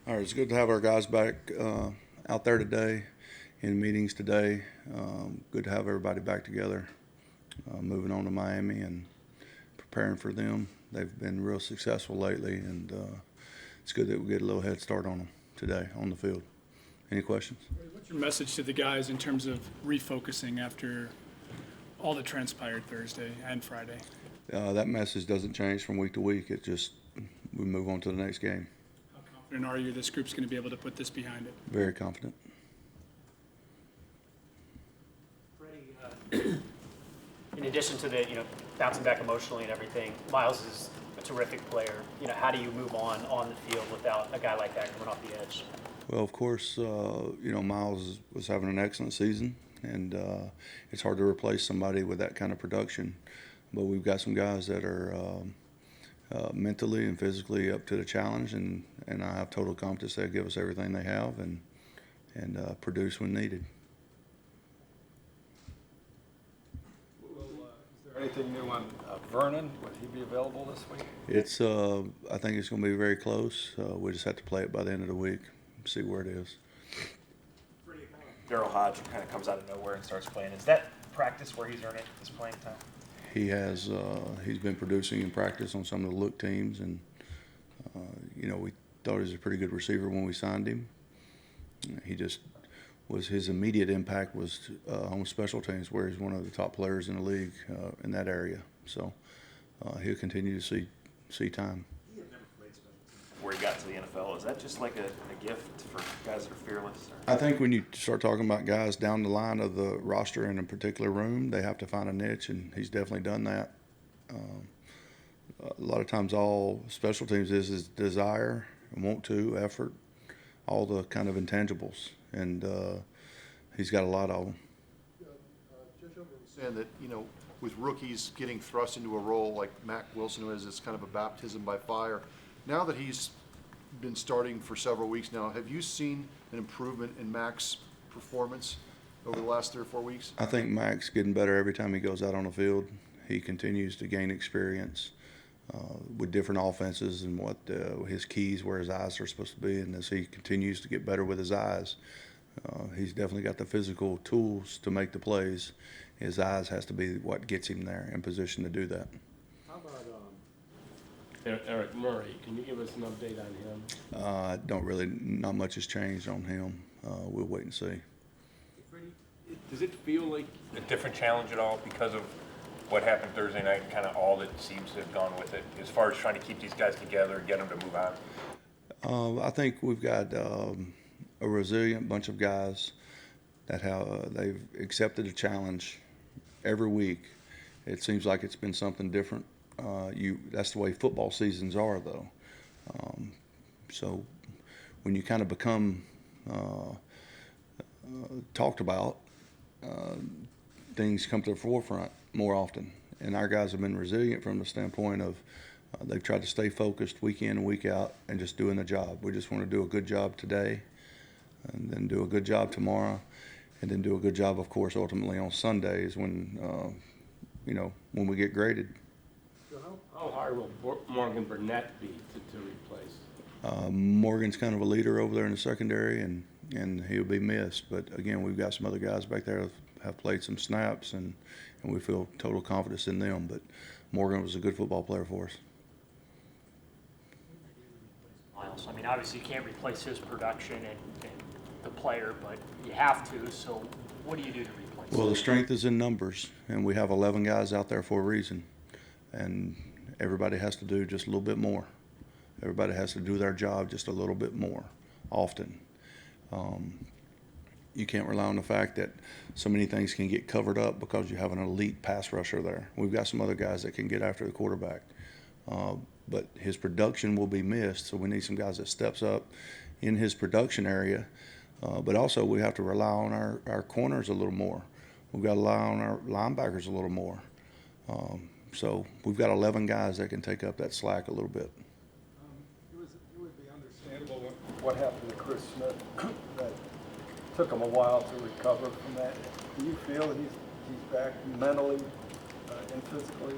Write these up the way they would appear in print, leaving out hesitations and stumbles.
All right, it's good to have our guys back out there today, in meetings today. Good to have everybody back together, moving on to Miami and preparing for them. They've been real successful lately, and it's good that we get a little head start on them today on the field. Any questions? What's your message to the guys in terms of refocusing after all that transpired Thursday and Friday? That message doesn't change from week to week. It just, we move on to the next game. How confident are you this group's going to be able to put this behind it? Very confident. Freddie, in addition to the bouncing back emotionally and everything, Myles is a terrific player. How do you move on the field without a guy like that coming off the edge? Well, of course, Myles was having an excellent season, and it's hard to replace somebody with that kind of production. But we've got some guys that are mentally and physically up to the challenge, and I have total confidence they'll give us everything they have and produce when needed. Is there anything new on Vernon? Would he be available this week? It's I think it's going to be very close. We just have to play it by the end of the week, see where it is. Daryl Hodge kind of comes out of nowhere and starts playing. Is that practice where he's earning his playing time? He has. He's been producing in practice on some of the look teams, and we thought he was a pretty good receiver when we signed him. He just was, his immediate impact was on special teams, where he's one of the top players in the league in that area. So he'll continue to see time. Where he got to the NFL, is that just like a gift for guys that are fearless? I think when you start talking about guys down the line of the roster in a particular room, they have to find a niche, and he's definitely done that. A lot of times all special teams is desire, want to, effort, all the kind of intangibles, and he's got a lot of them. Judge Hubbard was saying that, with rookies getting thrust into a role like Mack Wilson, who is, it's kind of a baptism by fire. Now that he's been starting for several weeks now, have you seen an improvement in Mack's performance over the last 3 or 4 weeks? I think Mack's getting better every time he goes out on the field. He continues to gain experience with different offenses and what his keys, where his eyes are supposed to be, and as he continues to get better with his eyes, he's definitely got the physical tools to make the plays. His eyes has to be what gets him there in position to do that. How about Eric Murray? Can you give us an update on him? Don't really, not much has changed on him. We'll wait and see. Freddie, does it feel like A different challenge at all because of what happened Thursday night and kind of all that seems to have gone with it, as far as trying to keep these guys together, get them to move on? I think we've got a resilient bunch of guys that they've accepted a challenge every week. It seems like it's been something different. That's the way football seasons are, though. So when you kind of become talked about, things come to the forefront more often. And our guys have been resilient from the standpoint of they've tried to stay focused week in and week out and just doing the job. We just want to do a good job today, and then do a good job tomorrow, and then do a good job, of course, ultimately on Sundays when when we get graded. So how hard will Morgan Burnett be to replace? Morgan's kind of a leader over there in the secondary, and he'll be missed. But again, we've got some other guys back there that have played some snaps, and we feel total confidence in them. But Morgan was a good football player for us. Myles, obviously you can't replace his production and the player, but you have to. So what do you do to replace Well, him? the strength is in numbers, and we have 11 guys out there for a reason, and everybody has to do just a little bit more. Everybody has to do their job just a little bit more often. You can't rely on the fact that so many things can get covered up because you have an elite pass rusher there. We've got some other guys that can get after the quarterback, but his production will be missed, so we need some guys that steps up in his production area. But also we have to rely on our corners a little more. We've got to rely on our linebackers a little more. So we've got 11 guys that can take up that slack a little bit. It would be understandable what happened to Chris Smith. That took him a while to recover from that. Do you feel that he's back mentally and physically?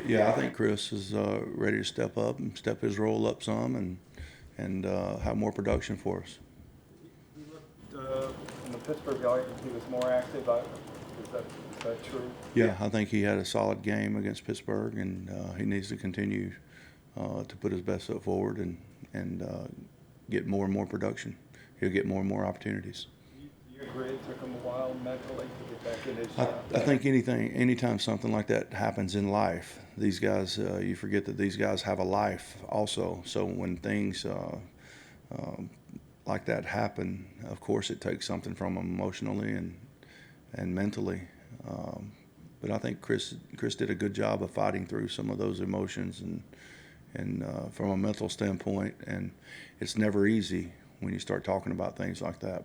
Yeah, I think Chris is ready to step up and step his role up some, and have more production for us. He looked, in the Pittsburgh game, he was more active. Is that true? Yeah, I think he had a solid game against Pittsburgh, and he needs to continue to put his best foot forward and get more and more production. He'll get more and more opportunities. You agree it took him a while mentally to get back in his shot? I think anytime something like that happens in life, these guys, you forget that these guys have a life also. So when things like that happen, of course it takes something from them emotionally and mentally. But I think Chris did a good job of fighting through some of those emotions and from a mental standpoint. And it's never easy when you start talking about things like that.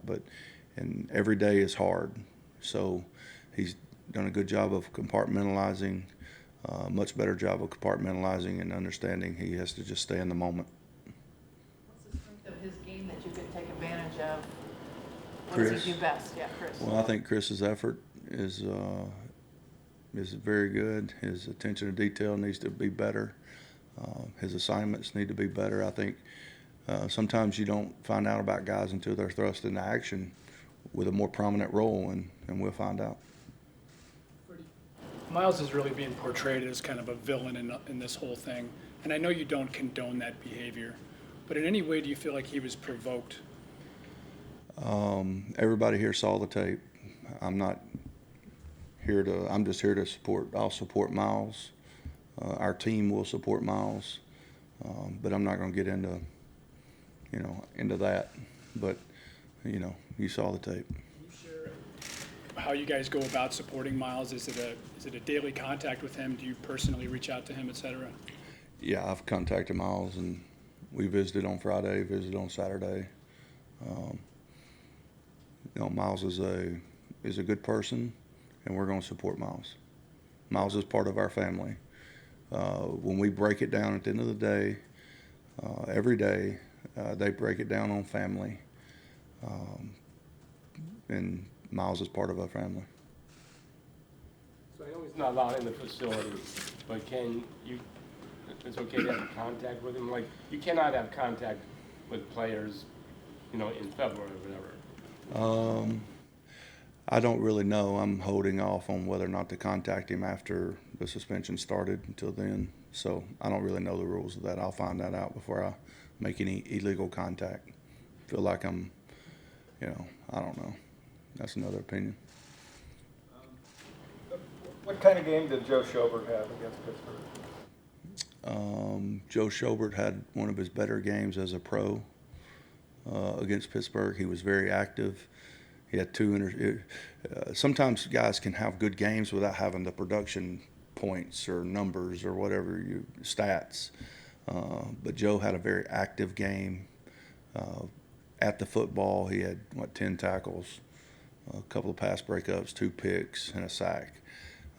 And every day is hard. So he's done a good job of compartmentalizing, much better job of compartmentalizing and understanding he has to just stay in the moment. What's the strength of his game that you could take advantage of? What Chris. does he do best? Yeah, Chris. Well, I think Chris's effort is very good. His attention to detail needs to be better. His assignments need to be better. I think sometimes you don't find out about guys until they're thrust into action with a more prominent role, and we'll find out. Myles is really being portrayed as kind of a villain in this whole thing, and I know you don't condone that behavior, but in any way do you feel like he was provoked? Everybody here saw the tape. I'm just here to support. I'll support Myles. Our team will support Myles, but I'm not going to get into that. But you saw the tape. Can you share how you guys go about supporting Myles? Is it a daily contact with him? Do you personally reach out to him, et cetera? Yeah, I've contacted Myles, and we visited on Friday, visited on Saturday. Myles is a good person, and we're going to support Myles. Myles is part of our family. When we break it down at the end of the day, every day, they break it down on family, and Myles is part of our family. So I know he's not allowed in the facility, but it's okay to have contact with him? Like, you cannot have contact with players, in February or whatever. I don't really know. I'm holding off on whether or not to contact him after the suspension started until then. So I don't really know the rules of that. I'll find that out before I make any illegal contact. Feel like I'm, I don't know. That's another opinion. What kind of game did Joe Schobert have against Pittsburgh? Joe Schobert had one of his better games as a pro against Pittsburgh. He was very active. He had sometimes guys can have good games without having the production points or numbers or whatever stats. But Joe had a very active game. At the football, he had 10 tackles, a couple of pass breakups, 2 picks, and a sack.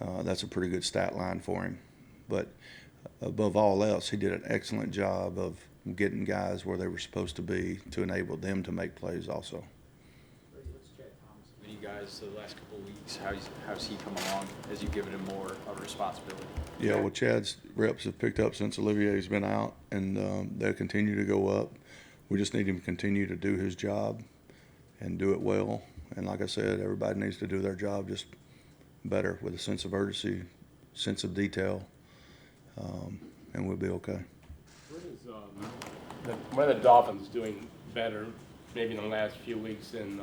That's a pretty good stat line for him. But above all else, he did an excellent job of getting guys where they were supposed to be to enable them to make plays also. What's Chad Thomas with you guys the last couple of weeks? How's he come along? Has you given him more of a responsibility? Yeah, well, Chad's reps have picked up since Olivier's been out, and they'll continue to go up. We just need him to continue to do his job and do it well. And like I said, everybody needs to do their job just better with a sense of urgency, sense of detail, and we'll be okay. What are the Dolphins doing better, maybe in the last few weeks than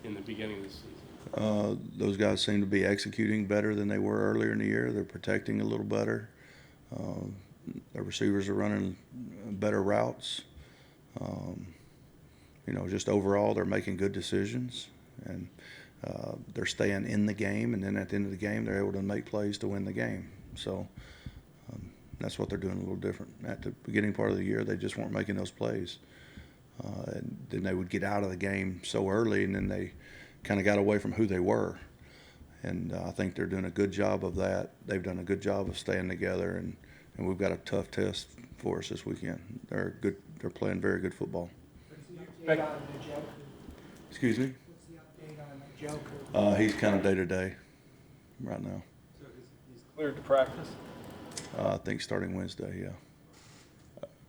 in the beginning of the season? Those guys seem to be executing better than they were earlier in the year. They're protecting a little better. Their receivers are running better routes. Just overall, they're making good decisions, and they're staying in the game, and then at the end of the game, they're able to make plays to win the game. So that's what they're doing a little different. At the beginning part of the year, they just weren't making those plays. And then they would get out of the game so early, and then they kind of got away from who they were. And I think they're doing a good job of that. They've done a good job of staying together, and we've got a tough test for us this weekend. They're good. They're playing very good football. What's the update on the Joker? Excuse me? What's the update on the Joker? He's kind of day-to-day right now. So he's cleared to practice? I think starting Wednesday, yeah.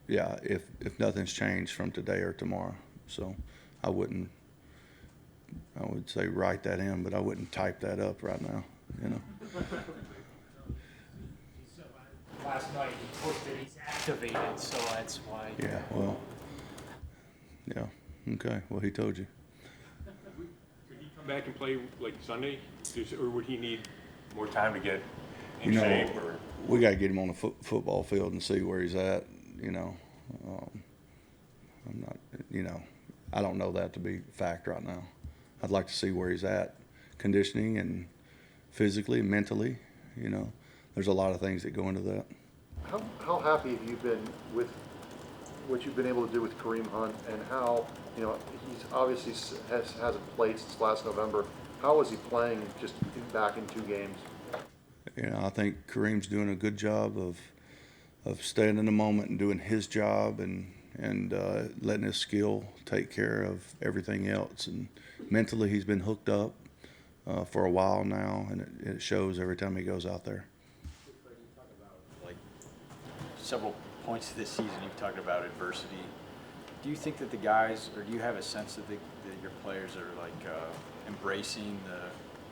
yeah, if nothing's changed from today or tomorrow. So I would say write that in, but I wouldn't type that up right now, you know. Last night he posted he's activated, so that's why. Yeah, well, yeah, okay, well, he told you. Could he come back and play like Sunday, or would he need more time to get in You know, shape? Or we got to get him on the football field and see where he's at, you know. I'm not, you know, I don't know that to be fact right now. I'd like to see where he's at, conditioning and physically, mentally, you know. There's a lot of things that go into that. How happy have you been with what you've been able to do with Kareem Hunt, and how, you know, he's obviously hasn't played since last November. How is he playing just back in 2 games? You know, I think Kareem's doing a good job of staying in the moment and doing his job and letting his skill take care of everything else. And mentally, he's been hooked up for a while now, and it shows every time he goes out there. You talk about, like, several points this season you've talked about adversity. Do you think that the guys, or do you have a sense that your players are like embracing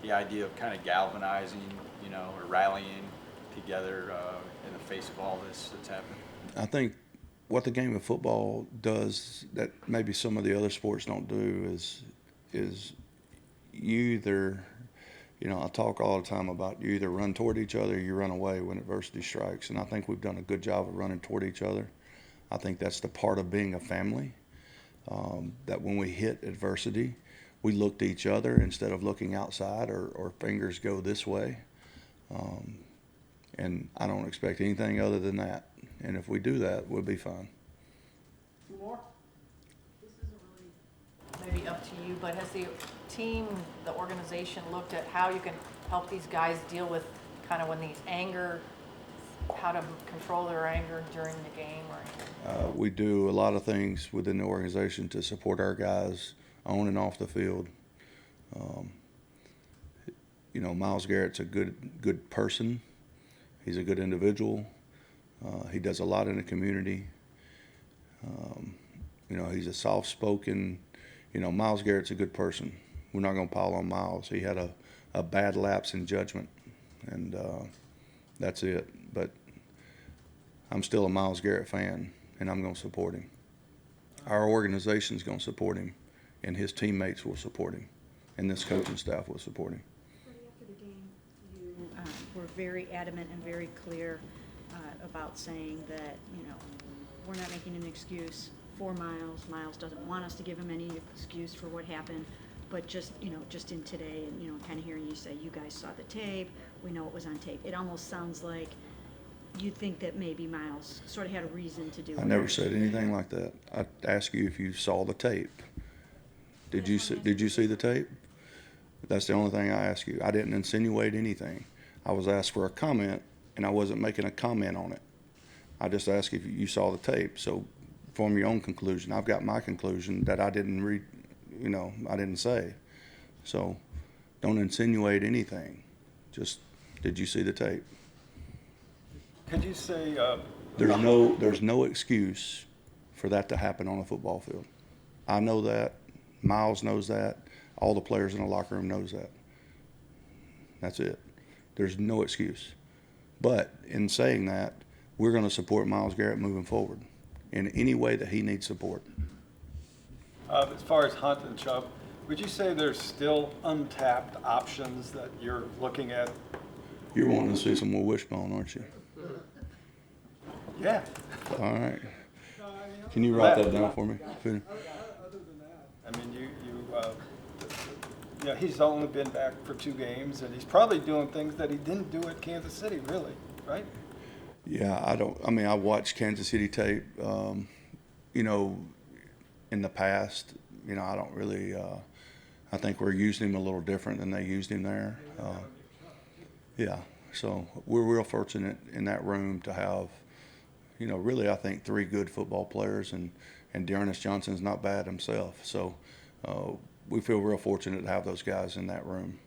the idea of kind of galvanizing, you know, or rallying together in the face of all this that's happened? I think what the game of football does that maybe some of the other sports don't do is you either, you know, I talk all the time about you either run toward each other or you run away when adversity strikes. And I think we've done a good job of running toward each other. I think that's the part of being a family, that when we hit adversity, we look to each other instead of looking outside or fingers go this way. And I don't expect anything other than that. And if we do that, we'll be fine. Two more? This isn't really maybe up to you, but has the team, the organization looked at how you can help these guys deal with kind of when these anger, how to control their anger during the game or anything? We do a lot of things within the organization to support our guys on and off the field. You know, Myles Garrett's a good person. He's a good individual. He does a lot in the community. You know, he's a soft-spoken, you know, Myles Garrett's a good person. We're not going to pile on Myles. He had a bad lapse in judgment, and that's it. But I'm still a Myles Garrett fan, and I'm going to support him. Our organization's going to support him, and his teammates will support him, and this coaching staff will support him. After the game, you were very adamant and very clear about saying that, you know, we're not making an excuse for Myles. Myles doesn't want us to give him any excuse for what happened, but just, you know, just in today, and, you know, kind of hearing you say, you guys saw the tape, we know it was on tape. It almost sounds like you think that maybe Myles sort of had a reason to do it. I never said anything like that. I asked you if you saw the tape. Did you see the tape? That's the only thing I asked you. I didn't insinuate anything. I was asked for a comment, and I wasn't making a comment on it. I just asked if you saw the tape. So form your own conclusion. I've got my conclusion that I didn't read, you know, I didn't say. So don't insinuate anything. Just, did you see the tape? Could you say, There's no excuse for that to happen on a football field. I know that. Myles knows that. All the players in the locker room knows that. That's it. There's no excuse. But in saying that, we're going to support Myles Garrett moving forward in any way that he needs support. as far as Hunt and Chubb, would you say there's still untapped options that you're looking at? You're wanting to see some more wishbone, aren't you? Yeah. All right. Can you write that down for me? Other than that, I mean, he's only been back for 2 games, and he's probably doing things that he didn't do at Kansas City, really, right? Yeah, I watched Kansas City tape, in the past. I don't really, I think we're using him a little different than they used him there. Yeah, so we're real fortunate in that room to have, really I think 3 good football players, and Dearness Johnson's not bad himself. So we feel real fortunate to have those guys in that room.